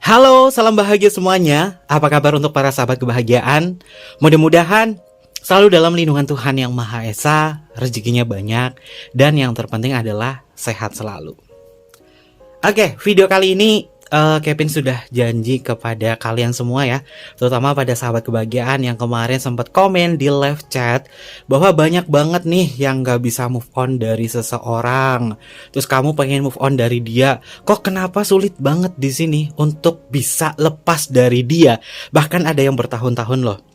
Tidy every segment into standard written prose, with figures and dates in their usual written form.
Halo, salam bahagia semuanya. Apa kabar untuk para sahabat kebahagiaan? Mudah-mudahan selalu dalam lindungan Tuhan Yang Maha Esa, rezekinya banyak, dan yang terpenting adalah sehat selalu. Oke, video kali ini Kevin sudah janji kepada kalian semua ya, terutama pada sahabat kebahagiaan yang kemarin sempat komen di live chat bahwa banyak banget nih yang gak bisa move on dari seseorang. Terus kamu pengen move on dari dia, kok kenapa sulit banget di sini untuk bisa lepas dari dia? Bahkan ada yang bertahun-tahun loh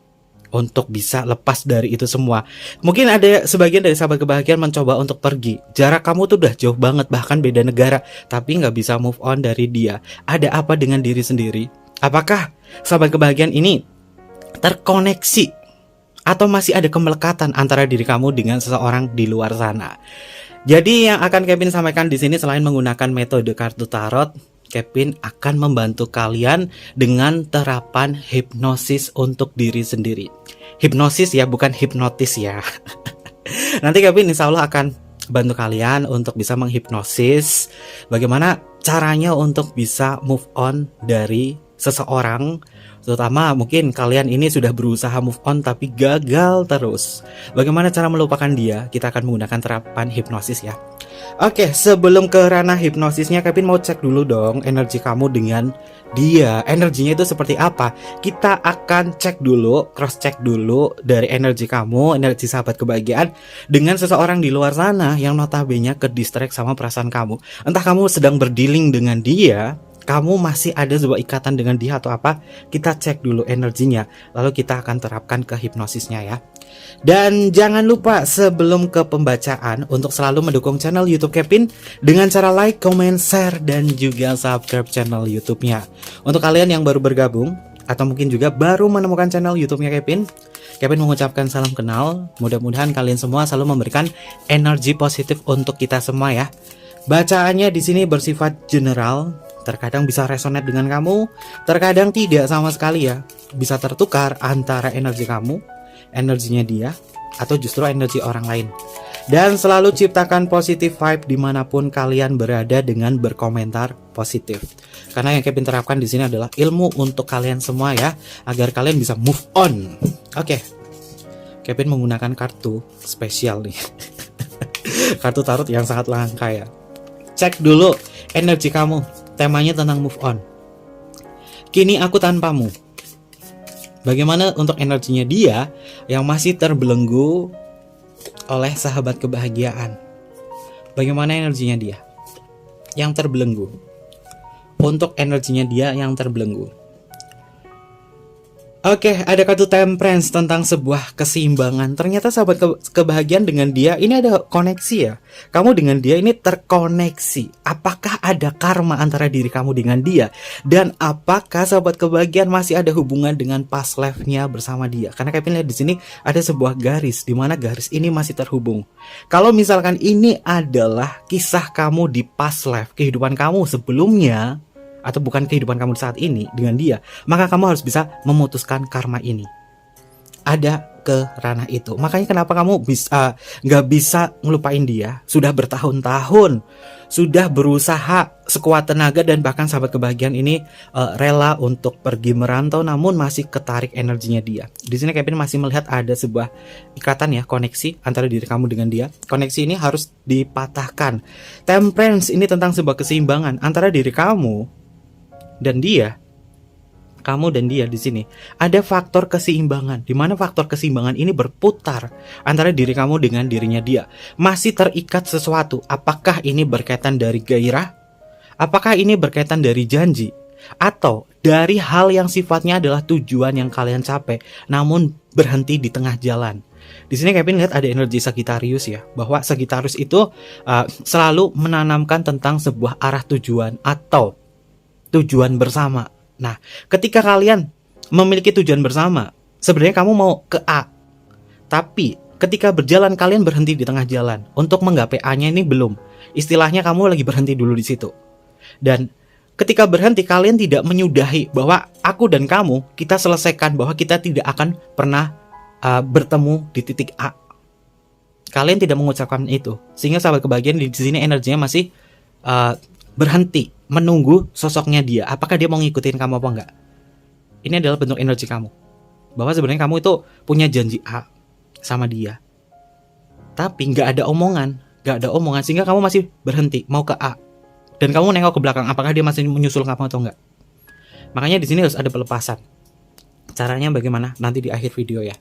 untuk bisa lepas dari itu semua. Mungkin ada sebagian dari sahabat kebahagiaan mencoba untuk pergi. Jarak kamu tuh udah jauh banget, bahkan beda negara, tapi nggak bisa move on dari dia. Ada apa dengan diri sendiri? Apakah sahabat kebahagiaan ini terkoneksi atau masih ada kemelekatan antara diri kamu dengan seseorang di luar sana? Jadi yang akan Kevin sampaikan di sini selain menggunakan metode kartu tarot, Kevin akan membantu kalian dengan terapan hipnosis untuk diri sendiri. Hipnosis ya, bukan hipnotis ya. Nanti Kevin insya Allah akan bantu kalian untuk bisa menghipnosis bagaimana caranya untuk bisa move on dari seseorang. Terutama mungkin kalian ini sudah berusaha move on tapi gagal terus. Bagaimana cara melupakan dia? Kita akan menggunakan terapan hipnosis ya. Oke, sebelum ke ranah hipnosisnya, Kevin mau cek dulu dong energi kamu dengan dia. Energinya itu seperti apa? Kita akan cek dulu, cross check dulu dari energi kamu, energi sahabat kebahagiaan dengan seseorang di luar sana yang notabene ke distract sama perasaan kamu. Entah kamu sedang berdealing dengan dia, kamu masih ada sebuah ikatan dengan dia atau apa, kita cek dulu energinya, lalu kita akan terapkan ke hipnosisnya ya. Dan jangan lupa sebelum ke pembacaan untuk selalu mendukung channel YouTube Kevin dengan cara like, comment, share, dan juga subscribe channel YouTube-nya. Untuk kalian yang baru bergabung atau mungkin juga baru menemukan channel YouTube-nya Kevin mengucapkan salam kenal. Mudah-mudahan kalian semua selalu memberikan energi positif untuk kita semua ya. Bacaannya di sini bersifat general. Terkadang bisa resonate dengan kamu, terkadang tidak sama sekali ya. Bisa tertukar antara energi kamu, energinya dia, atau justru energi orang lain. Dan selalu ciptakan positive vibe dimanapun kalian berada dengan berkomentar positif. Karena yang Kevin terapkan di sini adalah ilmu untuk kalian semua ya, agar kalian bisa move on. Oke, Kevin menggunakan kartu spesial nih. Kartu tarot yang sangat langka ya. Cek dulu energi kamu. Temanya tentang move on. Kini aku tanpamu. Bagaimana untuk energinya dia yang masih terbelenggu oleh sahabat kebahagiaan? Bagaimana energinya dia yang terbelenggu? Untuk energinya dia yang terbelenggu. Oke, ada kartu Temperance tentang sebuah keseimbangan. Ternyata sahabat kebahagiaan dengan dia ini ada koneksi ya. Kamu dengan dia ini terkoneksi. Apakah ada karma antara diri kamu dengan dia? Dan apakah sahabat kebahagiaan masih ada hubungan dengan past life-nya bersama dia? Karena Kevin lihat di sini ada sebuah garis di mana garis ini masih terhubung. Kalau misalkan ini adalah kisah kamu di past life, kehidupan kamu sebelumnya, atau bukan kehidupan kamu saat ini dengan dia, maka kamu harus bisa memutuskan karma ini. Ada ke ranah itu. Makanya kenapa kamu nggak bisa ngelupain dia? Sudah bertahun-tahun, sudah berusaha sekuat tenaga dan bahkan sahabat kebahagiaan ini rela untuk pergi merantau, namun masih ketarik energinya dia. Di sini Kevin masih melihat ada sebuah ikatan ya, koneksi antara diri kamu dengan dia. Koneksi ini harus dipatahkan. Temperance ini tentang sebuah keseimbangan antara diri kamu dan dia. Kamu dan dia di sini ada faktor keseimbangan, di mana faktor keseimbangan ini berputar antara diri kamu dengan dirinya dia. Masih terikat sesuatu. Apakah ini berkaitan dari gairah? Apakah ini berkaitan dari janji? Atau dari hal yang sifatnya adalah tujuan yang kalian capai, namun berhenti di tengah jalan? Di sini Kevin lihat ada energi Sagittarius ya, bahwa Sagittarius itu selalu menanamkan tentang sebuah arah tujuan atau tujuan bersama. Nah, ketika kalian memiliki tujuan bersama, sebenarnya kamu mau ke A, tapi ketika berjalan kalian berhenti di tengah jalan untuk menggapai A-nya ini belum. Istilahnya kamu lagi berhenti dulu di situ. Dan ketika berhenti kalian tidak menyudahi bahwa aku dan kamu kita selesaikan, bahwa kita tidak akan pernah bertemu di titik A. Kalian tidak mengucapkan itu, sehingga sahabat kebahagiaan di sini energinya masih berhenti menunggu sosoknya dia. Apakah dia mau ngikutin kamu apa enggak? Ini adalah bentuk energi kamu. Bahwa sebenarnya kamu itu punya janji A sama dia. Tapi nggak ada omongan sehingga kamu masih berhenti mau ke A. Dan kamu nengok ke belakang, apakah dia masih menyusul kamu atau enggak? Makanya di sini harus ada pelepasan. Caranya bagaimana? Nanti di akhir video ya.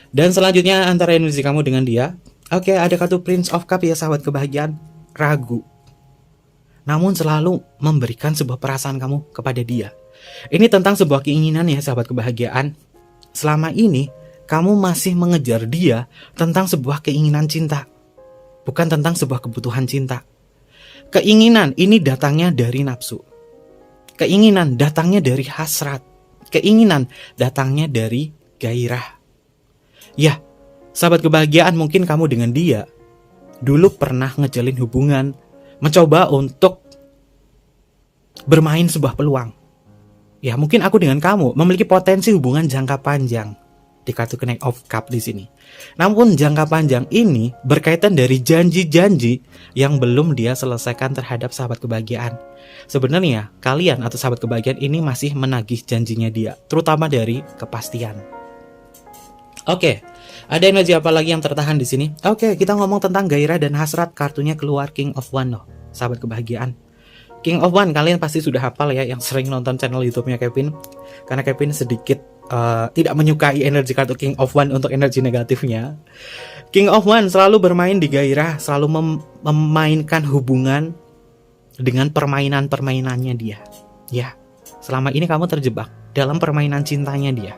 Dan selanjutnya antara energi kamu dengan dia. Oke, ada kartu Prince of Cup ya sahabat kebahagiaan. Ragu. Namun selalu memberikan sebuah perasaan kamu kepada dia. Ini tentang sebuah keinginan ya sahabat kebahagiaan. Selama ini kamu masih mengejar dia tentang sebuah keinginan cinta. Bukan tentang sebuah kebutuhan cinta. Keinginan ini datangnya dari nafsu. Keinginan datangnya dari hasrat. Keinginan datangnya dari gairah. Ya, sahabat kebahagiaan, mungkin kamu dengan dia dulu pernah ngejalin hubungan, mencoba untuk bermain sebuah peluang. Ya, mungkin aku dengan kamu memiliki potensi hubungan jangka panjang di kartu Knight of Cup di sini. Namun jangka panjang ini berkaitan dari janji-janji yang belum dia selesaikan terhadap sahabat kebahagiaan. Sebenarnya kalian atau sahabat kebahagiaan ini masih menagih janjinya dia, terutama dari kepastian. Oke, ada energi apa lagi yang tertahan di sini? Oke, kita ngomong tentang gairah dan hasrat. Kartunya keluar King of One loh, sahabat kebahagiaan. King of One kalian pasti sudah hafal ya, yang sering nonton channel YouTube-nya Kevin. Karena Kevin sedikit tidak menyukai energi kartu King of One untuk energi negatifnya. King of One selalu bermain di gairah, selalu memainkan hubungan dengan permainan-permainannya dia. Ya, selama ini kamu terjebak dalam permainan cintanya dia.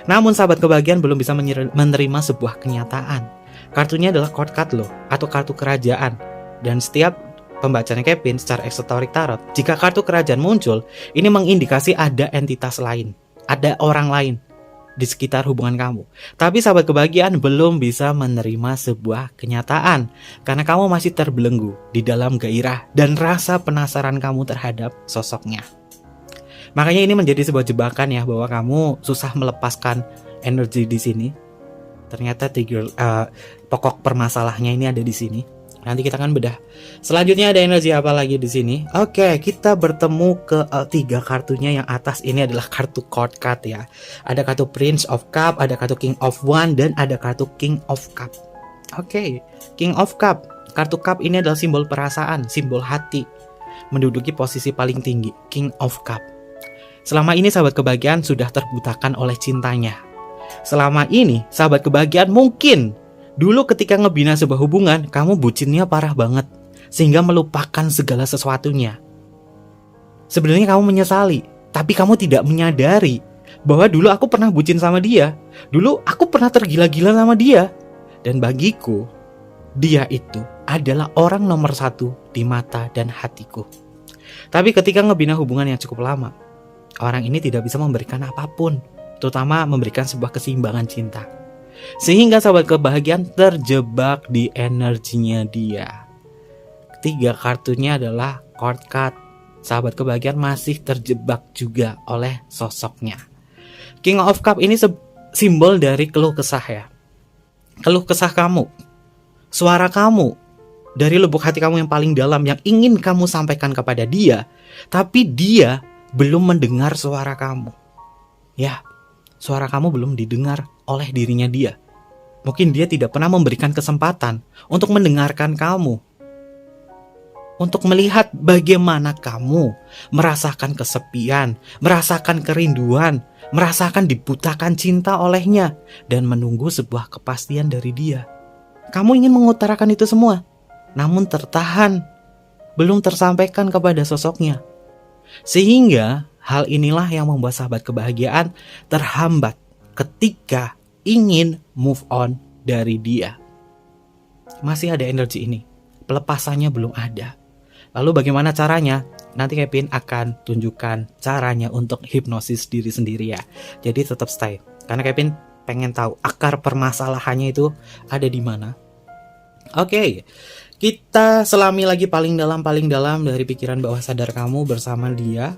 Namun sahabat kebahagiaan belum bisa menerima sebuah kenyataan. Kartunya adalah court card loh, atau kartu kerajaan. Dan setiap pembacaan Kevin secara esoterik tarot, jika kartu kerajaan muncul, ini mengindikasi ada entitas lain, ada orang lain di sekitar hubungan kamu. Tapi sahabat kebahagiaan belum bisa menerima sebuah kenyataan karena kamu masih terbelenggu di dalam gairah dan rasa penasaran kamu terhadap sosoknya. Makanya ini menjadi sebuah jebakan ya, bahwa kamu susah melepaskan energi di sini. Ternyata pokok permasalahannya ini ada di sini. Nanti kita akan bedah. Selanjutnya ada energi apa lagi di sini? Oke, kita bertemu ke 3 kartunya. Yang atas ini adalah kartu court card ya. Ada kartu Prince of Cup, ada kartu King of One, dan ada kartu King of Cup. Oke, King of Cup. Kartu cup ini adalah simbol perasaan, simbol hati. Menduduki posisi paling tinggi, King of Cup. Selama ini sahabat kebahagiaan sudah terbutakan oleh cintanya. Selama ini sahabat kebahagiaan mungkin dulu ketika ngebina sebuah hubungan, kamu bucinnya parah banget, sehingga melupakan segala sesuatunya. Sebenarnya kamu menyesali, tapi kamu tidak menyadari bahwa dulu aku pernah bucin sama dia. Dulu aku pernah tergila-gila sama dia. Dan bagiku, dia itu adalah orang nomor 1 di mata dan hatiku. Tapi ketika ngebina hubungan yang cukup lama, orang ini tidak bisa memberikan apapun, terutama memberikan sebuah keseimbangan cinta. Sehingga sahabat kebahagiaan terjebak di energinya dia. 3 kartunya adalah court card. Sahabat kebahagiaan masih terjebak juga oleh sosoknya. King of Cup ini simbol dari keluh kesah ya. Keluh kesah kamu, suara kamu dari lubuk hati kamu yang paling dalam, yang ingin kamu sampaikan kepada dia, tapi dia belum mendengar suara kamu. Ya, suara kamu belum didengar oleh dirinya dia. Mungkin dia tidak pernah memberikan kesempatan untuk mendengarkan kamu, untuk melihat bagaimana kamu merasakan kesepian, merasakan kerinduan, merasakan dibutakan cinta olehnya, dan menunggu sebuah kepastian dari dia. Kamu ingin mengutarakan itu semua, namun tertahan, belum tersampaikan kepada sosoknya. Sehingga hal inilah yang membuat sahabat kebahagiaan terhambat ketika ingin move on dari dia. Masih ada energi ini, pelepasannya belum ada. Lalu bagaimana caranya? Nanti Kevin akan tunjukkan caranya untuk hipnosis diri sendiri ya. Jadi tetap stay, karena Kevin pengen tahu akar permasalahannya itu ada di mana. Oke, kita selami lagi paling dalam dari pikiran bawah sadar kamu bersama dia.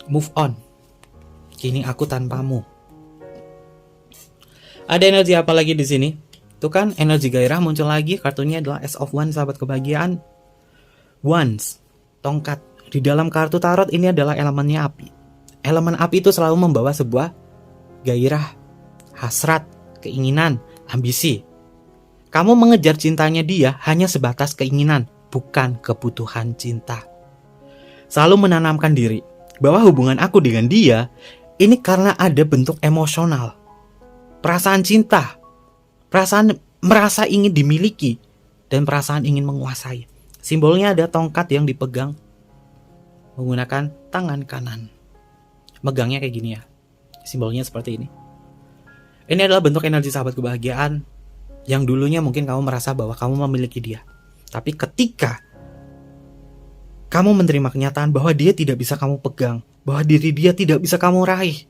Move on. Kini aku tanpamu. Ada energi apa lagi di sini? Tuh kan energi gairah muncul lagi. Kartunya adalah Ace of One sahabat kebahagiaan. Wands, tongkat. Di dalam kartu tarot ini adalah elemennya api. Elemen api itu selalu membawa sebuah gairah, hasrat, keinginan, ambisi. Kamu mengejar cintanya dia hanya sebatas keinginan, bukan kebutuhan cinta. Selalu menanamkan diri bahwa hubungan aku dengan dia ini karena ada bentuk emosional, perasaan cinta, perasaan merasa ingin dimiliki, dan perasaan ingin menguasai. Simbolnya ada tongkat yang dipegang menggunakan tangan kanan. Megangnya kayak gini ya. Simbolnya seperti ini. Ini adalah bentuk energi sahabat kebahagiaan yang dulunya mungkin kamu merasa bahwa kamu memiliki dia. Tapi ketika kamu menerima kenyataan bahwa dia tidak bisa kamu pegang, bahwa diri dia tidak bisa kamu raih,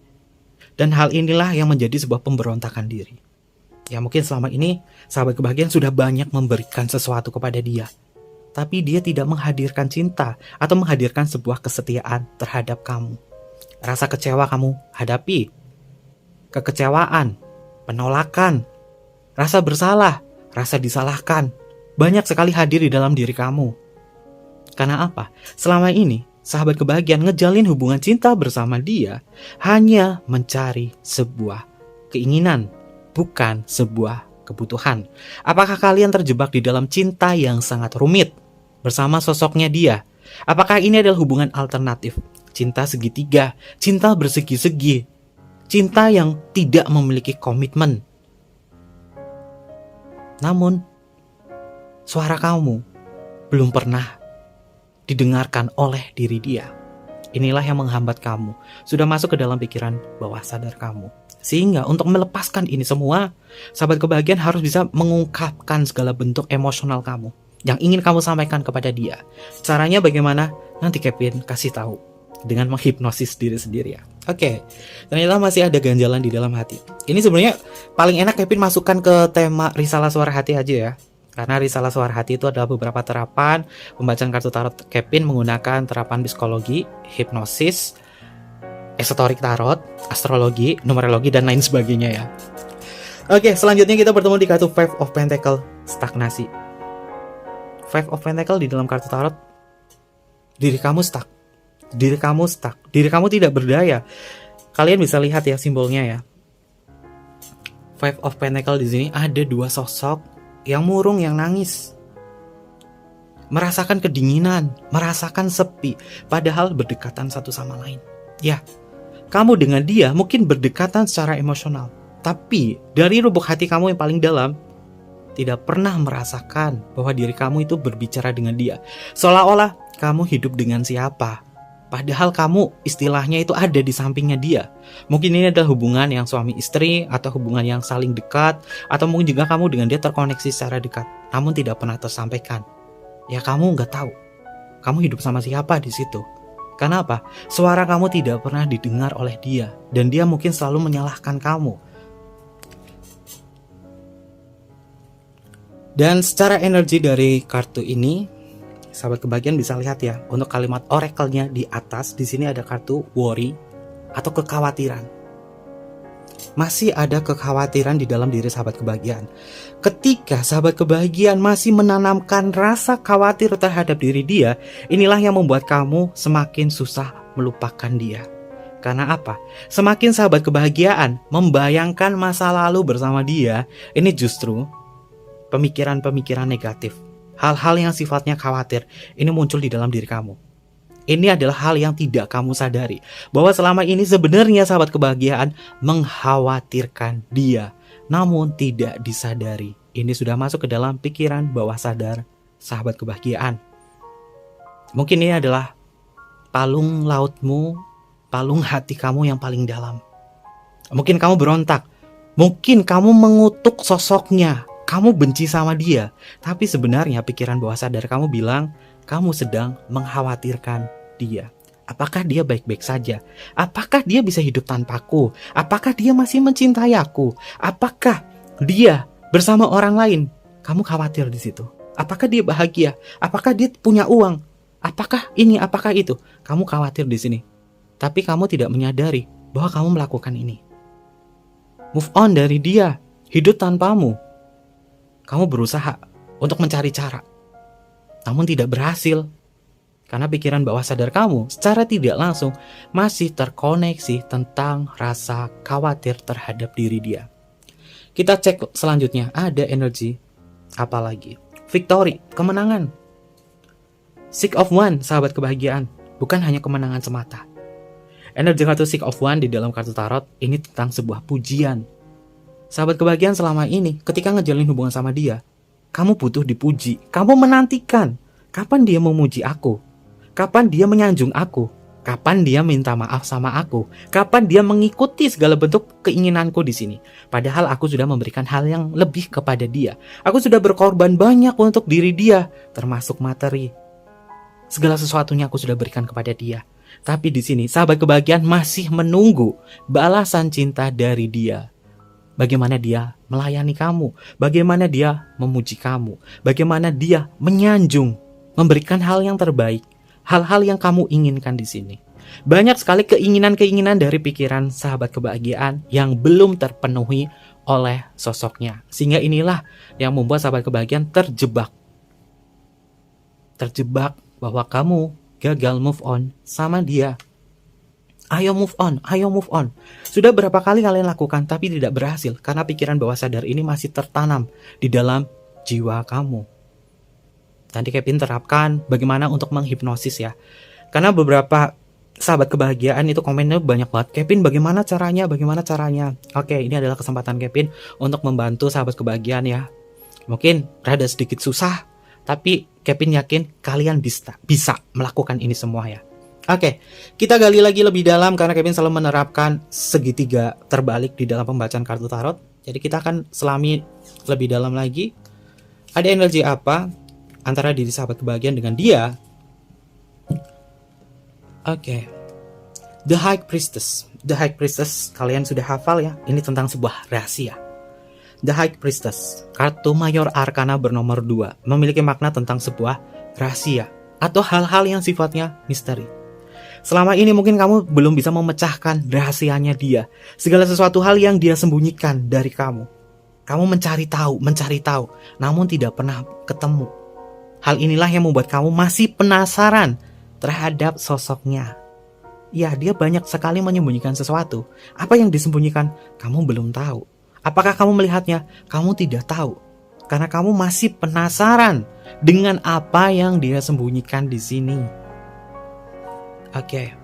dan hal inilah yang menjadi sebuah pemberontakan diri. Ya mungkin selama ini sahabat kebahagiaan sudah banyak memberikan sesuatu kepada dia, tapi dia tidak menghadirkan cinta atau menghadirkan sebuah kesetiaan terhadap kamu. Rasa kecewa kamu hadapi, kekecewaan, penolakan, rasa bersalah, rasa disalahkan, banyak sekali hadir di dalam diri kamu. Karena apa? Selama ini sahabat kebahagiaan ngejalin hubungan cinta bersama dia hanya mencari sebuah keinginan, bukan sebuah kebutuhan. Apakah kalian terjebak di dalam cinta yang sangat rumit bersama sosoknya dia? Apakah ini adalah hubungan alternatif? Cinta segitiga, cinta bersegi-segi, cinta yang tidak memiliki komitmen. Namun, suara kamu belum pernah didengarkan oleh diri dia. Inilah yang menghambat kamu, sudah masuk ke dalam pikiran bawah sadar kamu. Sehingga untuk melepaskan ini semua, sahabat kebahagiaan harus bisa mengungkapkan segala bentuk emosional kamu yang ingin kamu sampaikan kepada dia. Caranya bagaimana? Nanti Kevin kasih tahu dengan menghipnosis diri sendiri ya. Oke, ternyata masih ada ganjalan di dalam hati. Ini sebenarnya paling enak Kevin masukkan ke tema risalah suara hati aja ya. Karena risalah suara hati itu adalah beberapa terapan pembacaan kartu tarot Kevin menggunakan terapan psikologi, hipnosis, esoterik tarot, astrologi, numerologi, dan lain sebagainya ya. Oke, selanjutnya kita bertemu di kartu Five of Pentacle, stagnasi. Five of Pentacle di dalam kartu tarot, diri kamu stuck. Diri kamu stuck. Diri kamu tidak berdaya. Kalian bisa lihat ya simbolnya ya. Five of Pentacle di sini ada dua sosok yang murung, yang nangis. Merasakan kedinginan, merasakan sepi, padahal berdekatan satu sama lain. Ya, kamu dengan dia mungkin berdekatan secara emosional, tapi dari lubuk hati kamu yang paling dalam tidak pernah merasakan bahwa diri kamu itu berbicara dengan dia. Seolah-olah kamu hidup dengan siapa, padahal kamu istilahnya itu ada di sampingnya dia. Mungkin ini adalah hubungan yang suami istri, atau hubungan yang saling dekat, atau mungkin juga kamu dengan dia terkoneksi secara dekat, namun tidak pernah tersampaikan. Ya kamu nggak tahu, kamu hidup sama siapa di situ. Karena apa? Suara kamu tidak pernah didengar oleh dia, dan dia mungkin selalu menyalahkan kamu. Dan secara energi dari kartu ini, sahabat kebahagiaan bisa lihat ya, untuk kalimat oracle-nya di atas, di sini ada kartu worry atau kekhawatiran. Masih ada kekhawatiran di dalam diri sahabat kebahagiaan. Ketika sahabat kebahagiaan masih menanamkan rasa khawatir terhadap diri dia, inilah yang membuat kamu semakin susah melupakan dia. Karena apa? Semakin sahabat kebahagiaan membayangkan masa lalu bersama dia, ini justru pemikiran-pemikiran negatif, hal-hal yang sifatnya khawatir, ini muncul di dalam diri kamu. Ini adalah hal yang tidak kamu sadari, bahwa selama ini sebenarnya sahabat kebahagiaan mengkhawatirkan dia, namun tidak disadari. Ini sudah masuk ke dalam pikiran bawah sadar sahabat kebahagiaan. Mungkin ini adalah palung lautmu, palung hati kamu yang paling dalam. Mungkin kamu berontak, mungkin kamu mengutuk sosoknya, kamu benci sama dia, tapi sebenarnya pikiran bawah sadar kamu bilang, kamu sedang mengkhawatirkan dia. Apakah dia baik-baik saja? Apakah dia bisa hidup tanpaku? Apakah dia masih mencintai aku? Apakah dia bersama orang lain? Kamu khawatir di situ. Apakah dia bahagia? Apakah dia punya uang? Apakah ini? Apakah itu? Kamu khawatir di sini. Tapi kamu tidak menyadari bahwa kamu melakukan ini. Move on dari dia. Hidup tanpamu. Kamu berusaha untuk mencari cara, namun tidak berhasil. Karena pikiran bawah sadar kamu secara tidak langsung masih terkoneksi tentang rasa khawatir terhadap diri dia. Kita cek selanjutnya, ada energi apa lagi? Victory, kemenangan. Six of Wands, sahabat kebahagiaan, bukan hanya kemenangan semata. Energi kartu Six of Wands di dalam kartu tarot ini tentang sebuah pujian. Sahabat kebahagiaan, selama ini ketika ngejalin hubungan sama dia, kamu butuh dipuji. Kamu menantikan kapan dia memuji aku, kapan dia menyanjung aku, kapan dia minta maaf sama aku, kapan dia mengikuti segala bentuk keinginanku di sini. Padahal aku sudah memberikan hal yang lebih kepada dia. Aku sudah berkorban banyak untuk diri dia, termasuk materi. Segala sesuatunya aku sudah berikan kepada dia. Tapi di sini sahabat kebahagiaan masih menunggu balasan cinta dari dia. Bagaimana dia melayani kamu, bagaimana dia memuji kamu, bagaimana dia menyanjung, memberikan hal yang terbaik, hal-hal yang kamu inginkan di sini. Banyak sekali keinginan-keinginan dari pikiran sahabat kebahagiaan yang belum terpenuhi oleh sosoknya. Sehingga inilah yang membuat sahabat kebahagiaan terjebak. Terjebak bahwa kamu gagal move on sama dia. Ayo move on, ayo move on. Sudah berapa kali kalian lakukan tapi tidak berhasil karena pikiran bawah sadar ini masih tertanam di dalam jiwa kamu. Nanti Kevin terapkan bagaimana untuk menghipnosis ya. Karena beberapa sahabat kebahagiaan itu komennya banyak banget. Kevin bagaimana caranya, bagaimana caranya. Oke, ini adalah kesempatan Kevin untuk membantu sahabat kebahagiaan ya. Mungkin rada sedikit susah, tapi Kevin yakin kalian bisa melakukan ini semua ya. Oke, kita gali lagi lebih dalam karena Kevin selalu menerapkan segitiga terbalik di dalam pembacaan kartu tarot. Jadi kita akan selami lebih dalam lagi. Ada energi apa antara diri sahabat kebahagiaan dengan dia? Oke. The High Priestess. The High Priestess kalian sudah hafal ya. Ini tentang sebuah rahasia. The High Priestess, kartu Mayor Arkana bernomor 2, memiliki makna tentang sebuah rahasia atau hal-hal yang sifatnya misteri. Selama ini mungkin kamu belum bisa memecahkan rahasianya dia. Segala sesuatu hal yang dia sembunyikan dari kamu. Kamu mencari tahu, namun tidak pernah ketemu. Hal inilah yang membuat kamu masih penasaran terhadap sosoknya. Ya, dia banyak sekali menyembunyikan sesuatu. Apa yang disembunyikan, kamu belum tahu. Apakah kamu melihatnya? Kamu tidak tahu. Karena kamu masih penasaran dengan apa yang dia sembunyikan di sini. Oke,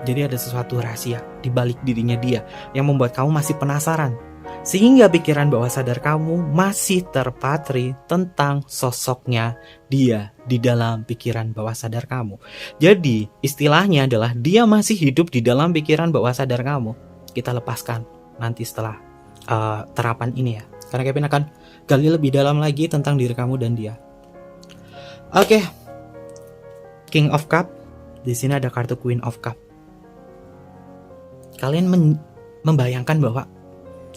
jadi ada sesuatu rahasia di balik dirinya dia yang membuat kamu masih penasaran. Sehingga pikiran bawah sadar kamu masih terpatri tentang sosoknya dia di dalam pikiran bawah sadar kamu. Jadi istilahnya adalah dia masih hidup di dalam pikiran bawah sadar kamu. Kita lepaskan nanti setelah terapan ini ya. Karena Kevin akan gali lebih dalam lagi tentang diri kamu dan dia. Oke, King of Cup. Di sini ada kartu Queen of Cup. Kalian membayangkan bahwa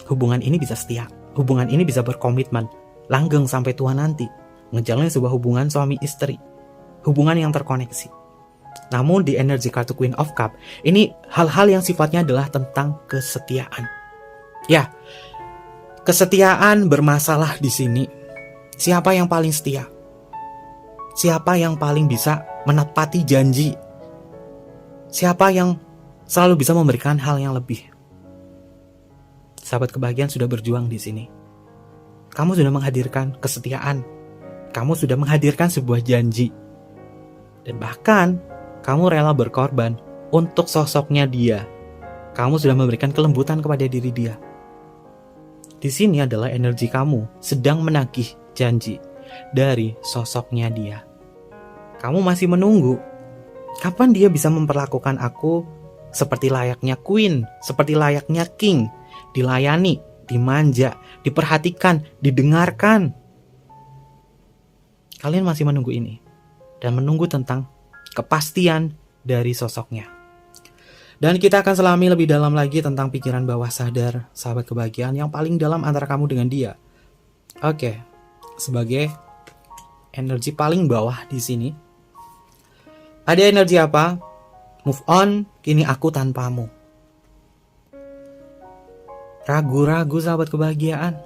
hubungan ini bisa setia, hubungan ini bisa berkomitmen, langgeng sampai tua nanti, ngejalin sebuah hubungan suami istri, hubungan yang terkoneksi. Namun di energi kartu Queen of Cup, ini hal-hal yang sifatnya adalah tentang kesetiaan. Ya, kesetiaan bermasalah di sini. Siapa yang paling setia? Siapa yang paling bisa menepati janji? Siapa yang selalu bisa memberikan hal yang lebih? Sahabat kebahagiaan sudah berjuang di sini. Kamu sudah menghadirkan kesetiaan. Kamu sudah menghadirkan sebuah janji. Dan bahkan kamu rela berkorban untuk sosoknya dia. Kamu sudah memberikan kelembutan kepada diri dia. Di sini adalah energi kamu sedang menagih janji dari sosoknya dia. Kamu masih menunggu kapan dia bisa memperlakukan aku seperti layaknya queen, seperti layaknya king, dilayani, dimanja, diperhatikan, didengarkan. Kalian masih menunggu ini dan menunggu tentang kepastian dari sosoknya. Dan kita akan selami lebih dalam lagi tentang pikiran bawah sadar sahabat kebahagiaan yang paling dalam antara kamu dengan dia. Oke, sebagai energi paling bawah di sini, ada energi apa? Move on, kini aku tanpamu. Ragu-ragu sahabat kebahagiaan.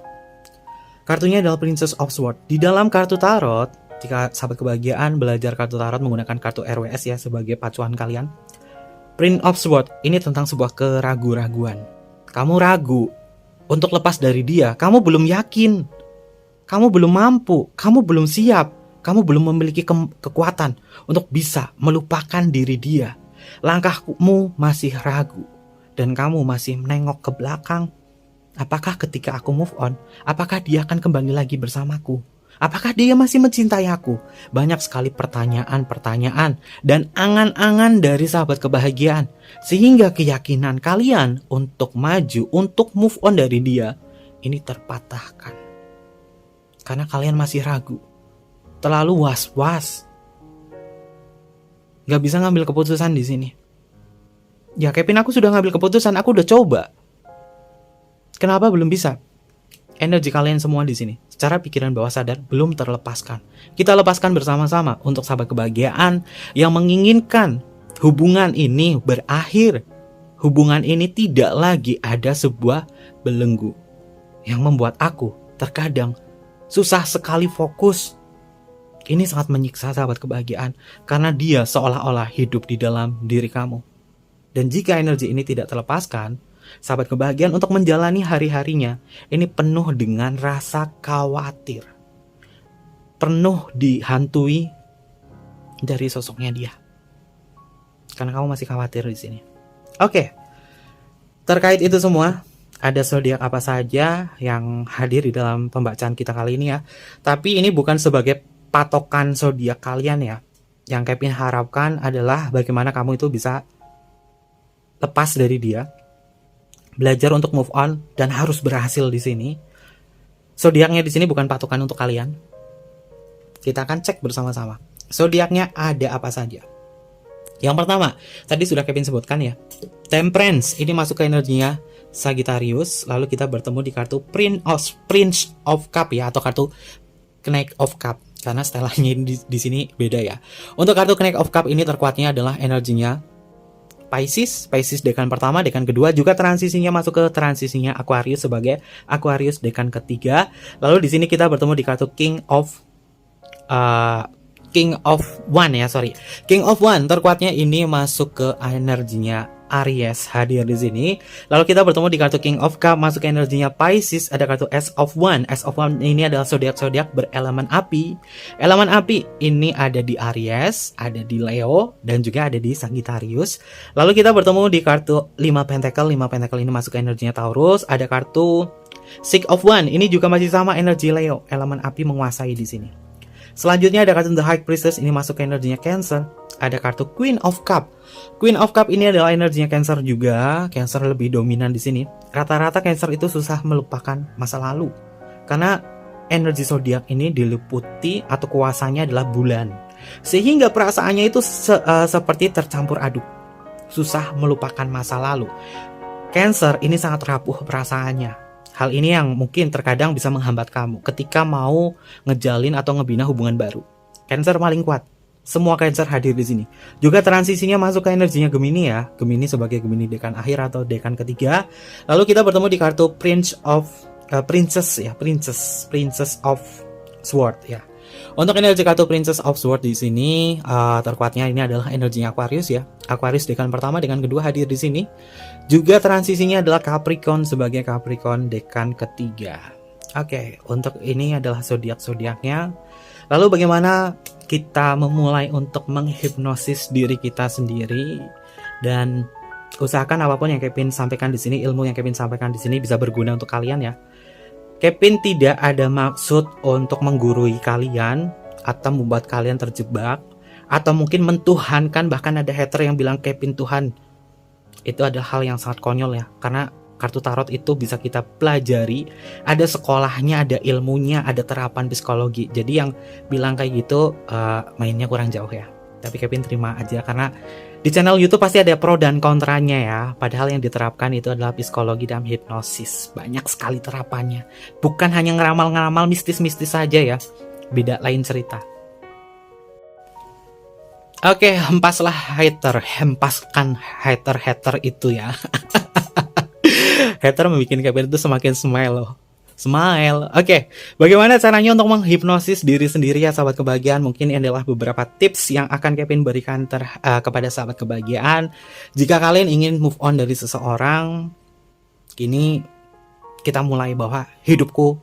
Kartunya adalah Princess of Swords. Di dalam kartu tarot, ketika sahabat kebahagiaan belajar kartu tarot menggunakan kartu RWS ya sebagai pacuan kalian. Prince of Swords ini tentang sebuah keraguan-raguan. Kamu ragu untuk lepas dari dia, kamu belum yakin, kamu belum mampu, kamu belum siap, kamu belum memiliki kekuatan untuk bisa melupakan diri dia. Langkahmu masih ragu dan kamu masih menengok ke belakang. Apakah ketika aku move on, apakah dia akan kembali lagi bersamaku? Apakah dia masih mencintai aku? Banyak sekali pertanyaan-pertanyaan dan angan-angan dari sahabat kebahagiaan. Sehingga keyakinan kalian untuk maju, untuk move on dari dia, ini terpatahkan. Karena kalian masih ragu. Terlalu was-was. Gak bisa ngambil keputusan di sini. Ya Kevin, aku sudah ngambil keputusan, aku udah coba. Kenapa belum bisa? Energi kalian semua di sini, secara pikiran bawah sadar belum terlepaskan. Kita lepaskan bersama-sama untuk sahabat kebahagiaan yang menginginkan hubungan ini berakhir. Hubungan ini tidak lagi ada sebuah belenggu yang membuat aku terkadang susah sekali fokus. Ini sangat menyiksa sahabat kebahagiaan karena dia seolah-olah hidup di dalam diri kamu. Dan jika energi ini tidak terlepaskan, sahabat kebahagiaan untuk menjalani hari-harinya ini penuh dengan rasa khawatir. Penuh dihantui dari sosoknya dia. Karena kamu masih khawatir di sini. Oke. Terkait itu semua, ada zodiak apa saja yang hadir di dalam pembacaan kita kali ini ya. Tapi ini bukan sebagai patokan zodiak kalian ya. Yang Kevin harapkan adalah bagaimana kamu itu bisa lepas dari dia, belajar untuk move on dan harus berhasil di sini. Zodiaknya di sini bukan patokan untuk kalian. Kita akan cek bersama-sama. Zodiaknya ada apa saja. Yang pertama, tadi sudah Kevin sebutkan ya. Temperance ini masuk ke energinya Sagittarius. Lalu kita bertemu di kartu Prince of Cup ya, atau kartu Knight of Cup. Karena setelahnya di sini beda ya. Untuk kartu Knight of Cup ini terkuatnya adalah energinya Pisces dekan pertama, dekan kedua, juga transisinya masuk ke transisinya Aquarius sebagai Aquarius dekan ketiga. Lalu di sini kita bertemu di kartu King of One ya, King of One terkuatnya ini masuk ke energinya Aries hadir di sini. Lalu kita bertemu di kartu King of Cup masuk ke energinya Pisces, ada kartu Ace of One. Ace of One ini adalah zodiak-zodiak berelemen api. Elemen api ini ada di Aries, ada di Leo, dan juga ada di Sagittarius. Lalu kita bertemu di kartu 5 Pentacle. 5 Pentacle ini masuk ke energinya Taurus, ada kartu Six of One. Ini juga masih sama energi Leo, elemen api menguasai di sini. Selanjutnya ada kartu The High Priestess, ini masuk ke energinya Cancer. Ada kartu Queen of Cup. Queen of Cup ini adalah energinya Cancer juga. Cancer lebih dominan di sini. Rata-rata Cancer itu susah melupakan masa lalu. Karena energi zodiak ini diliputi atau kuasanya adalah bulan. Sehingga perasaannya itu seperti tercampur aduk. Susah melupakan masa lalu. Cancer ini sangat rapuh perasaannya. Hal ini yang mungkin terkadang bisa menghambat kamu ketika mau ngejalin atau ngebina hubungan baru. Cancer paling kuat. Semua Cancer hadir di sini. Juga transisinya masuk ke energinya Gemini ya. Gemini sebagai Gemini dekan akhir atau dekan ketiga. Lalu kita bertemu di kartu Princess of Sword ya. Untuk energi kartu Princess of Sword di sini terkuatnya ini adalah energinya Aquarius ya. Aquarius dekan pertama, dekan kedua hadir di sini. Juga transisinya adalah Capricorn sebagai Capricorn dekan ketiga. Oke, untuk ini adalah zodiak-zodiaknya. Lalu bagaimana kita memulai untuk menghipnosis diri kita sendiri, dan usahakan apapun yang Kevin sampaikan di sini, ilmu yang Kevin sampaikan di sini bisa berguna untuk kalian ya. Kevin tidak ada maksud untuk menggurui kalian atau membuat kalian terjebak atau mungkin mentuhankan. Bahkan ada hater yang bilang Kevin Tuhan. Itu adalah hal yang sangat konyol ya, karena kartu tarot itu bisa kita pelajari, ada sekolahnya, ada ilmunya, ada terapan psikologi. Jadi yang bilang kayak gitu mainnya kurang jauh ya. Tapi Kevin terima aja, karena di channel YouTube pasti ada pro dan kontranya ya. Padahal yang diterapkan itu adalah psikologi dan hipnosis. Banyak sekali terapannya. Bukan hanya ngeramal-ngeramal mistis-mistis saja ya. Beda lain cerita. Oke, hempaslah hater. Hempaskan hater-hater itu ya. Hater membuat Kevin itu semakin smile loh. Smile. Oke, bagaimana caranya untuk menghipnosis diri sendiri ya sahabat kebahagiaan? Mungkin ini adalah beberapa tips yang akan Kevin berikan kepada sahabat kebahagiaan. Jika kalian ingin move on dari seseorang, kini kita mulai bahwa hidupku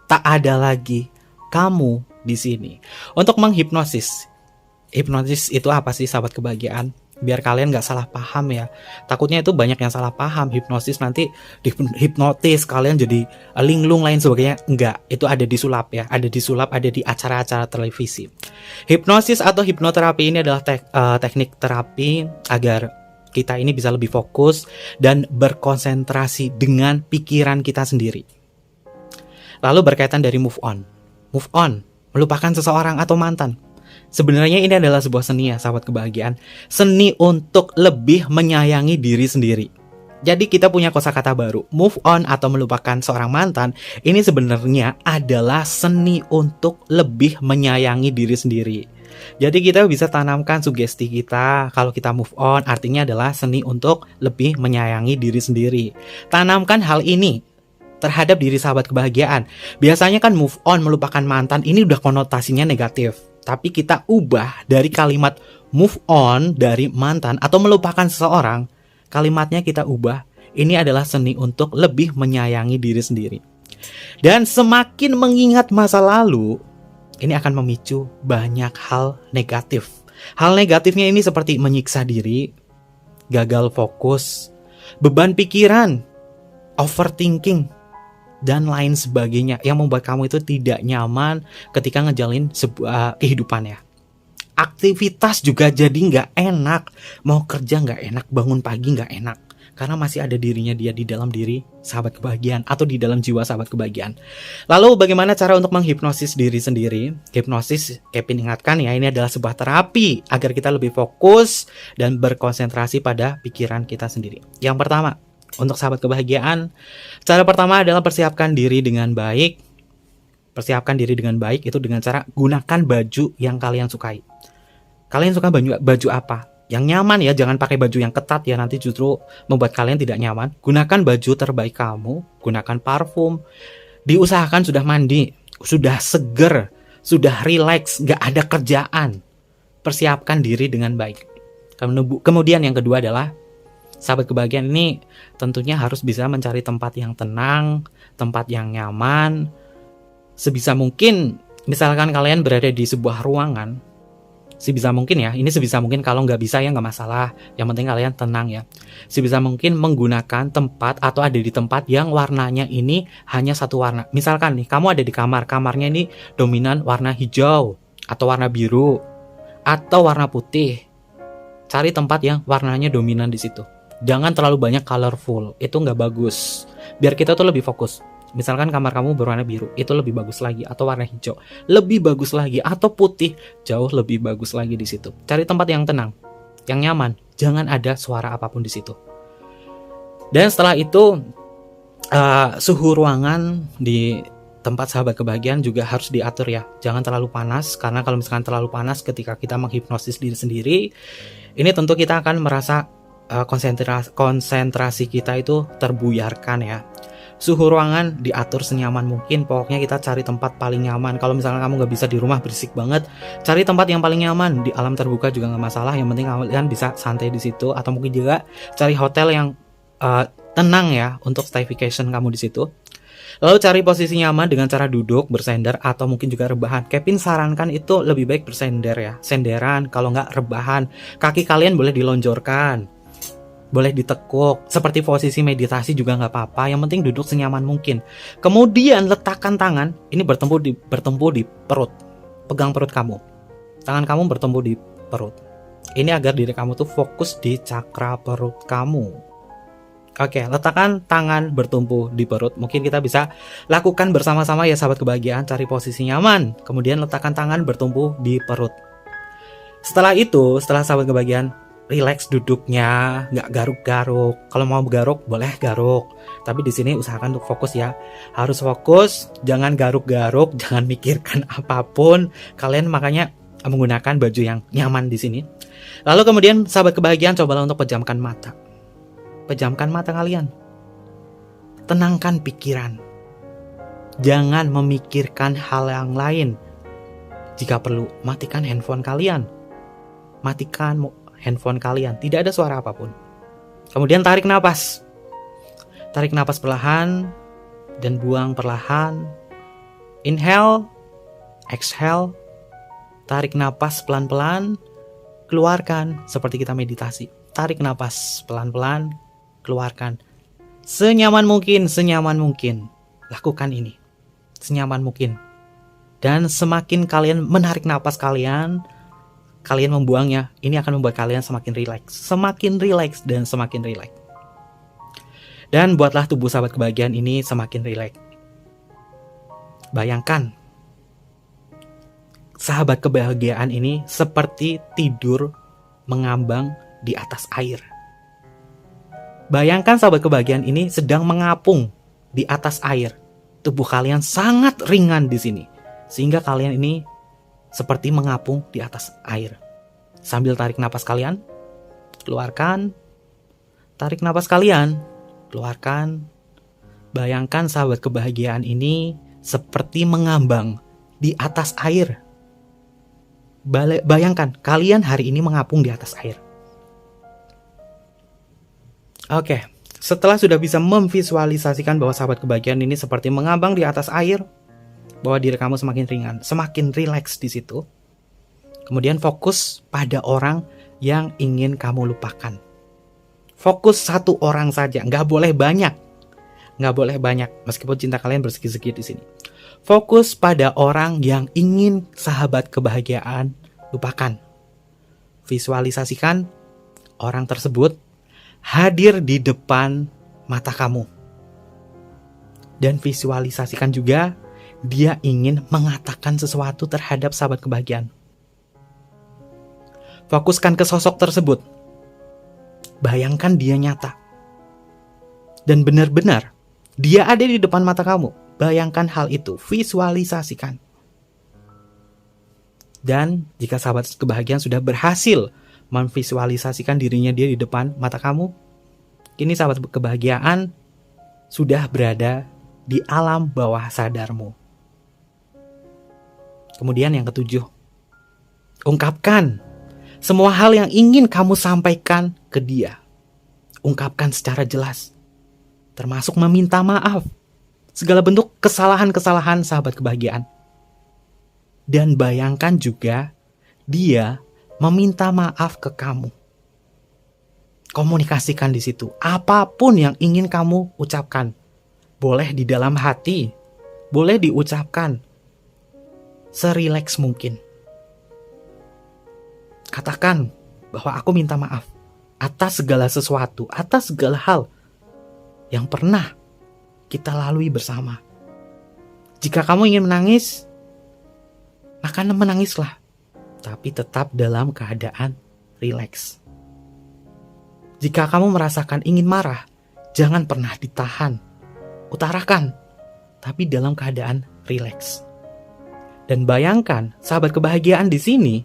tak ada lagi kamu di sini. Untuk menghipnosis. Hipnosis itu apa sih sahabat kebahagiaan? Biar kalian gak salah paham ya. Takutnya itu banyak yang salah paham. Hipnosis nanti hipnotis kalian jadi linglung lain sebagainya. Enggak, itu ada disulap ya. Ada disulap, ada di acara-acara televisi. Hipnosis atau hipnoterapi ini adalah teknik terapi agar kita ini bisa lebih fokus dan berkonsentrasi dengan pikiran kita sendiri. Lalu berkaitan dari move on. Move on, melupakan seseorang atau mantan. Sebenarnya ini adalah sebuah seni ya sahabat kebahagiaan. Seni untuk lebih menyayangi diri sendiri. Jadi kita punya kosakata baru. Move on atau melupakan seorang mantan. Ini sebenarnya adalah seni untuk lebih menyayangi diri sendiri. Jadi kita bisa tanamkan sugesti kita. Kalau kita move on artinya adalah seni untuk lebih menyayangi diri sendiri. Tanamkan hal ini terhadap diri sahabat kebahagiaan. Biasanya kan move on, melupakan mantan, ini udah konotasinya negatif. Tapi kita ubah dari kalimat move on dari mantan atau melupakan seseorang, kalimatnya kita ubah. Ini adalah seni untuk lebih menyayangi diri sendiri. Dan semakin mengingat masa lalu, ini akan memicu banyak hal negatif. Hal negatifnya ini seperti menyiksa diri, gagal fokus, beban pikiran, overthinking, dan lain sebagainya yang membuat kamu itu tidak nyaman ketika ngejalin sebuah kehidupan ya. Aktivitas juga jadi nggak enak, mau kerja nggak enak, bangun pagi nggak enak, karena masih ada dirinya dia di dalam diri sahabat kebahagiaan atau di dalam jiwa sahabat kebahagiaan. Lalu bagaimana cara untuk menghipnosis diri sendiri? Hipnosis, Kevin ingatkan ya, ini adalah sebuah terapi agar kita lebih fokus dan berkonsentrasi pada pikiran kita sendiri. Yang pertama, untuk sahabat kebahagiaan, cara pertama adalah persiapkan diri dengan baik. Persiapkan diri dengan baik itu dengan cara gunakan baju yang kalian sukai. Kalian suka baju apa? Yang nyaman ya, jangan pakai baju yang ketat ya, nanti justru membuat kalian tidak nyaman. Gunakan baju terbaik kamu, gunakan parfum. Diusahakan sudah mandi, sudah seger, sudah rileks, gak ada kerjaan. Persiapkan diri dengan baik. Kemudian yang kedua adalah sahabat kebahagiaan ini tentunya harus bisa mencari tempat yang tenang, tempat yang nyaman. Sebisa mungkin, misalkan kalian berada di sebuah ruangan, sebisa mungkin ya, ini sebisa mungkin, kalau nggak bisa ya nggak masalah. Yang penting kalian tenang ya. Sebisa mungkin menggunakan tempat atau ada di tempat yang warnanya ini hanya satu warna. Misalkan nih, kamu ada di kamar, kamarnya ini dominan warna hijau, atau warna biru, atau warna putih. Cari tempat yang warnanya dominan di situ. Jangan terlalu banyak colorful, itu nggak bagus. Biar kita tuh lebih fokus. Misalkan kamar kamu berwarna biru, itu lebih bagus lagi. Atau warna hijau, lebih bagus lagi. Atau putih, jauh lebih bagus lagi di situ. Cari tempat yang tenang, yang nyaman. Jangan ada suara apapun di situ. Dan setelah itu, suhu ruangan di tempat sahabat kebahagiaan juga harus diatur ya. Jangan terlalu panas, karena kalau misalkan terlalu panas ketika kita menghipnosis diri sendiri, ini tentu kita akan merasa konsentrasi kita itu terbuyarkan ya. Suhu ruangan diatur senyaman mungkin. Pokoknya kita cari tempat paling nyaman. Kalau misalnya kamu nggak bisa di rumah berisik banget, cari tempat yang paling nyaman. Di alam terbuka juga nggak masalah. Yang penting kalian bisa santai di situ. Atau mungkin juga cari hotel yang tenang ya untuk staycation kamu di situ. Lalu cari posisi nyaman dengan cara duduk, bersender, atau mungkin juga rebahan. Kevin sarankan itu lebih baik bersender ya. Senderan, kalau nggak rebahan. Kaki kalian boleh dilonjorkan, boleh ditekuk, seperti posisi meditasi juga nggak apa-apa. Yang penting duduk senyaman mungkin. Kemudian letakkan tangan, ini bertemu di perut. Pegang perut kamu. Tangan kamu bertemu di perut. Ini agar diri kamu tuh fokus di cakra perut kamu. Oke, letakkan tangan bertumpu di perut. Mungkin kita bisa lakukan bersama-sama ya sahabat kebahagiaan. Cari posisi nyaman, kemudian letakkan tangan bertumpu di perut. Setelah itu, setelah sahabat kebahagiaan relax duduknya, nggak garuk-garuk. Kalau mau garuk, boleh garuk. Tapi di sini usahakan untuk fokus ya. Harus fokus, jangan garuk-garuk, jangan mikirkan apapun. Kalian makanya menggunakan baju yang nyaman di sini. Lalu kemudian sahabat kebahagiaan, cobalah untuk pejamkan mata. Pejamkan mata kalian. Tenangkan pikiran. Jangan memikirkan hal yang lain. Jika perlu, matikan handphone kalian. Matikan handphone kalian. Tidak ada suara apapun. Kemudian tarik napas. Tarik napas perlahan dan buang perlahan. Inhale, exhale. Tarik napas pelan-pelan. Keluarkan seperti kita meditasi. Tarik napas pelan-pelan. Keluarkan. Senyaman mungkin. Lakukan ini. Senyaman mungkin. Dan semakin kalian menarik napas kalian membuangnya, ini akan membuat kalian semakin rileks. Semakin rileks dan semakin rileks. Dan buatlah tubuh sahabat kebahagiaan ini semakin rileks. Bayangkan, sahabat kebahagiaan ini seperti tidur mengambang di atas air. Bayangkan sahabat kebahagiaan ini sedang mengapung di atas air. Tubuh kalian sangat ringan di sini, sehingga kalian ini seperti mengapung di atas air. Sambil tarik napas kalian, keluarkan. Tarik napas kalian, keluarkan. Bayangkan sahabat kebahagiaan ini seperti mengambang di atas air. Bayangkan kalian hari ini mengapung di atas air. Oke, setelah sudah bisa memvisualisasikan bahwa sahabat kebahagiaan ini seperti mengambang di atas air, bahwa diri kamu semakin ringan, semakin rileks di situ. Kemudian fokus pada orang yang ingin kamu lupakan. Fokus satu orang saja, nggak boleh banyak. Nggak boleh banyak, meskipun cinta kalian bersegi-segi di sini. Fokus pada orang yang ingin sahabat kebahagiaan lupakan. Visualisasikan orang tersebut hadir di depan mata kamu. Dan visualisasikan juga dia ingin mengatakan sesuatu terhadap sahabat kebahagiaan. Fokuskan ke sosok tersebut. Bayangkan dia nyata. Dan benar-benar dia ada di depan mata kamu. Bayangkan hal itu, visualisasikan. Dan jika sahabat kebahagiaan sudah berhasil memvisualisasikan dirinya dia di depan mata kamu, kini sahabat kebahagiaan sudah berada di alam bawah sadarmu. Kemudian yang ketujuh, ungkapkan semua hal yang ingin kamu sampaikan ke dia. Ungkapkan secara jelas, termasuk meminta maaf segala bentuk kesalahan-kesalahan sahabat kebahagiaan. Dan bayangkan juga dia meminta maaf ke kamu. Komunikasikan di situ. Apapun yang ingin kamu ucapkan. Boleh di dalam hati. Boleh diucapkan serileks mungkin. Katakan bahwa aku minta maaf atas segala sesuatu, atas segala hal yang pernah kita lalui bersama. Jika kamu ingin menangis, maka menangislah. Tapi tetap dalam keadaan rileks. Jika kamu merasakan ingin marah, jangan pernah ditahan. Utarakan, tapi dalam keadaan rileks. Dan bayangkan, sahabat kebahagiaan di sini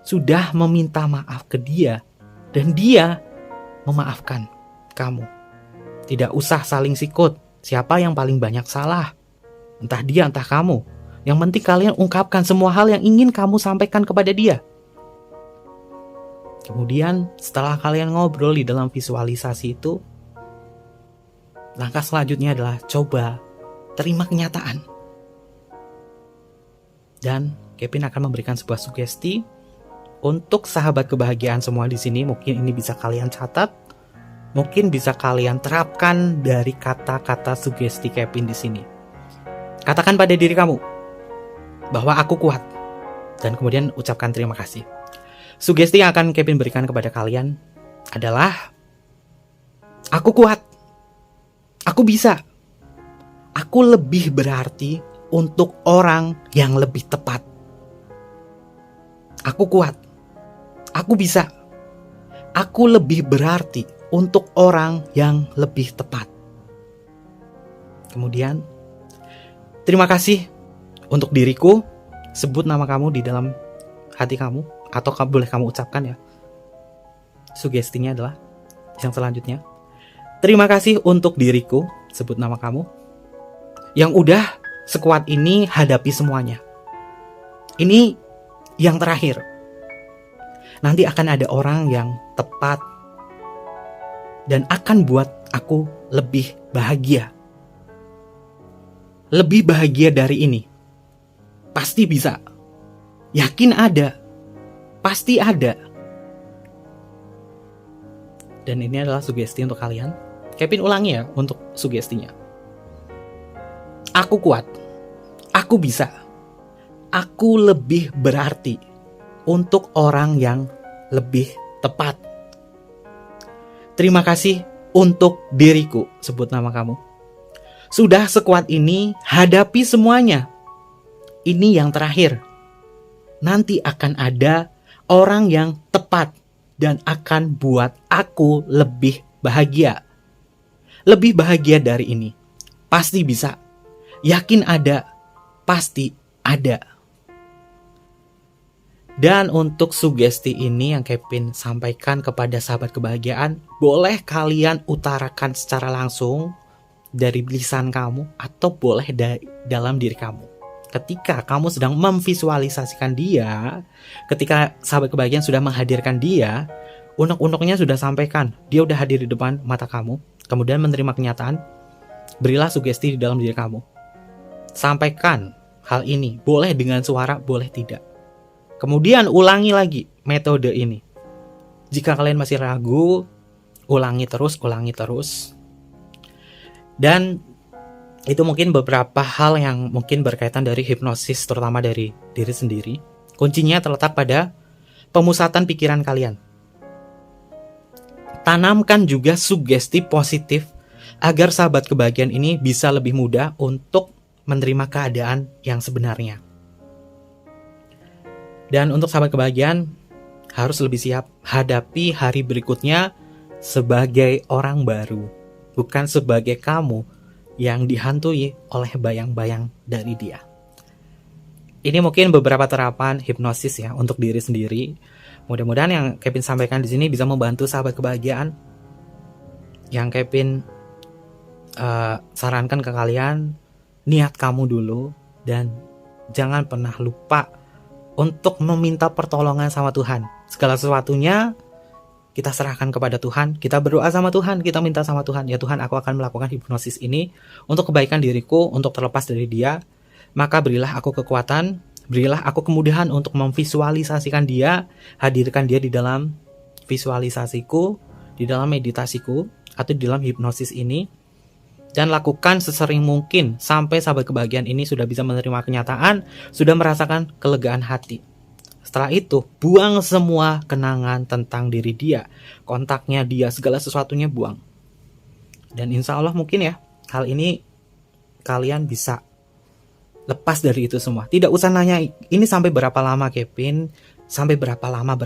sudah meminta maaf ke dia, dan dia memaafkan kamu. Tidak usah saling sikut, siapa yang paling banyak salah. Entah dia, entah kamu. Yang penting kalian ungkapkan semua hal yang ingin kamu sampaikan kepada dia. Kemudian setelah kalian ngobrol di dalam visualisasi itu, langkah selanjutnya adalah coba terima kenyataan. Dan Kevin akan memberikan sebuah sugesti untuk sahabat kebahagiaan semua di sini. Mungkin ini bisa kalian catat, mungkin bisa kalian terapkan dari kata-kata sugesti Kevin di sini. Katakan pada diri kamu bahwa aku kuat, dan kemudian ucapkan terima kasih. Sugesti yang akan Kevin berikan kepada kalian adalah aku kuat, aku bisa, aku lebih berarti untuk orang yang lebih tepat. Aku kuat, aku bisa, aku lebih berarti untuk orang yang lebih tepat. Kemudian, terima kasih untuk diriku. Sebut nama kamu di dalam hati kamu, atau boleh kamu ucapkan ya. Sugestinya adalah yang selanjutnya. Terima kasih untuk diriku. Sebut nama kamu. Yang udah sekuat ini hadapi semuanya. Ini yang terakhir. Nanti akan ada orang yang tepat dan akan buat aku lebih bahagia. Lebih bahagia dari ini. Pasti bisa. Yakin ada. Pasti ada. Dan ini adalah sugesti untuk kalian. Kevin ulangi ya untuk sugestinya. Aku kuat. Aku bisa. Aku lebih berarti untuk orang yang lebih tepat. Terima kasih untuk diriku. Sebut nama kamu. Sudah sekuat ini, hadapi semuanya. Ini yang terakhir. Nanti akan ada orang yang tepat dan akan buat aku lebih bahagia. Lebih bahagia dari ini. Pasti bisa. Yakin ada. Pasti ada. Dan untuk sugesti ini yang Kevin sampaikan kepada sahabat kebahagiaan, boleh kalian utarakan secara langsung dari lisan kamu atau boleh dalam diri kamu. Ketika kamu sedang memvisualisasikan dia, ketika sahabat kebahagiaan sudah menghadirkan dia, unek-uneknya sudah sampaikan, dia udah hadir di depan mata kamu, kemudian menerima kenyataan, berilah sugesti di dalam diri kamu. Sampaikan hal ini, boleh dengan suara, boleh tidak. Kemudian ulangi lagi metode ini. Jika kalian masih ragu, ulangi terus. Dan itu mungkin beberapa hal yang mungkin berkaitan dari hipnosis, terutama dari diri sendiri. Kuncinya terletak pada pemusatan pikiran kalian. Tanamkan juga sugesti positif agar sahabat kebahagiaan ini bisa lebih mudah untuk menerima keadaan yang sebenarnya. Dan untuk sahabat kebahagiaan harus lebih siap hadapi hari berikutnya sebagai orang baru, bukan sebagai kamu yang dihantui oleh bayang-bayang dari dia. Ini mungkin beberapa terapan hipnosis ya untuk diri sendiri. Mudah-mudahan yang Kevin sampaikan di sini bisa membantu sahabat kebahagiaan. Yang Kevin sarankan ke kalian, niat kamu dulu dan jangan pernah lupa untuk meminta pertolongan sama Tuhan. Segala sesuatunya kita serahkan kepada Tuhan, kita berdoa sama Tuhan, kita minta sama Tuhan, ya Tuhan, aku akan melakukan hipnosis ini untuk kebaikan diriku, untuk terlepas dari dia. Maka berilah aku kekuatan, berilah aku kemudahan untuk memvisualisasikan dia, hadirkan dia di dalam visualisasiku, di dalam meditasiku, atau di dalam hipnosis ini. Dan lakukan sesering mungkin sampai sahabat kebahagiaan ini sudah bisa menerima kenyataan, sudah merasakan kelegaan hati. Setelah itu, buang semua kenangan tentang diri dia, kontaknya dia, segala sesuatunya buang. Dan insya Allah mungkin ya, hal ini kalian bisa lepas dari itu semua. Tidak usah nanya, ini sampai berapa lama Kevin? Sampai berapa lama?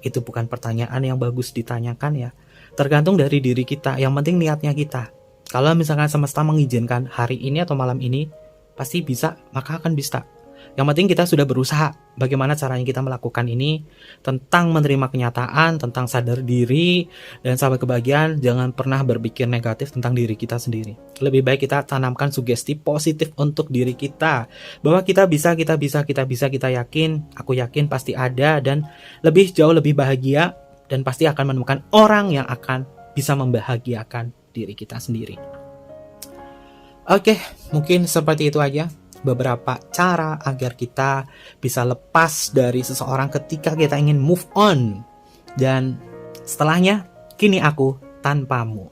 Itu bukan pertanyaan yang bagus ditanyakan ya. Tergantung dari diri kita, yang penting niatnya kita. Kalau misalkan semesta mengizinkan hari ini atau malam ini, pasti bisa, maka akan bisa. Yang penting kita sudah berusaha bagaimana caranya kita melakukan ini, tentang menerima kenyataan, tentang sadar diri, dan sahabat kebahagiaan, jangan pernah berpikir negatif tentang diri kita sendiri. Lebih baik kita tanamkan sugesti positif untuk diri kita, bahwa kita bisa, kita yakin, aku yakin pasti ada, dan jauh lebih bahagia, dan pasti akan menemukan orang yang akan bisa membahagiakan diri kita sendiri. Oke, mungkin seperti itu aja beberapa cara agar kita bisa lepas dari seseorang ketika kita ingin move on. Dan setelahnya, kini aku tanpamu.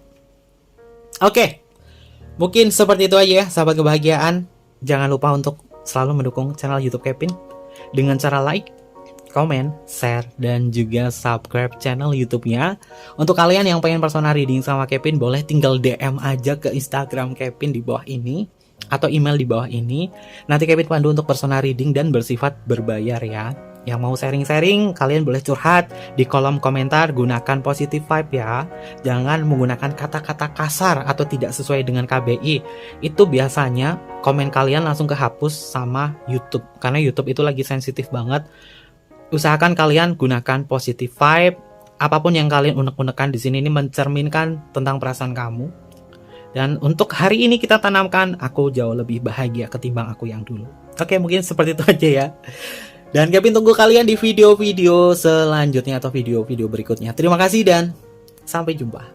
Oke, mungkin seperti itu aja ya sahabat kebahagiaan. Jangan lupa untuk selalu mendukung channel YouTube Kevin dengan cara like, komen, share, dan juga subscribe channel YouTube-nya. Untuk kalian yang pengen personal reading sama Kevin, boleh tinggal DM aja ke Instagram Kevin di bawah ini, atau email di bawah ini. Nanti Kevin pandu untuk personal reading dan bersifat berbayar ya. Yang mau sharing-sharing, kalian boleh curhat di kolom komentar, gunakan positive vibe ya. Jangan menggunakan kata-kata kasar atau tidak sesuai dengan KBI. Itu biasanya komen kalian langsung kehapus sama YouTube, karena YouTube itu lagi sensitif banget. Usahakan kalian gunakan positive vibe. Apapun yang kalian unek-unekan di sini ini mencerminkan tentang perasaan kamu. Dan untuk hari ini kita tanamkan, aku jauh lebih bahagia ketimbang aku yang dulu. Oke, mungkin seperti itu aja ya. Dan Kevin tunggu kalian di video-video selanjutnya atau video-video berikutnya. Terima kasih dan sampai jumpa.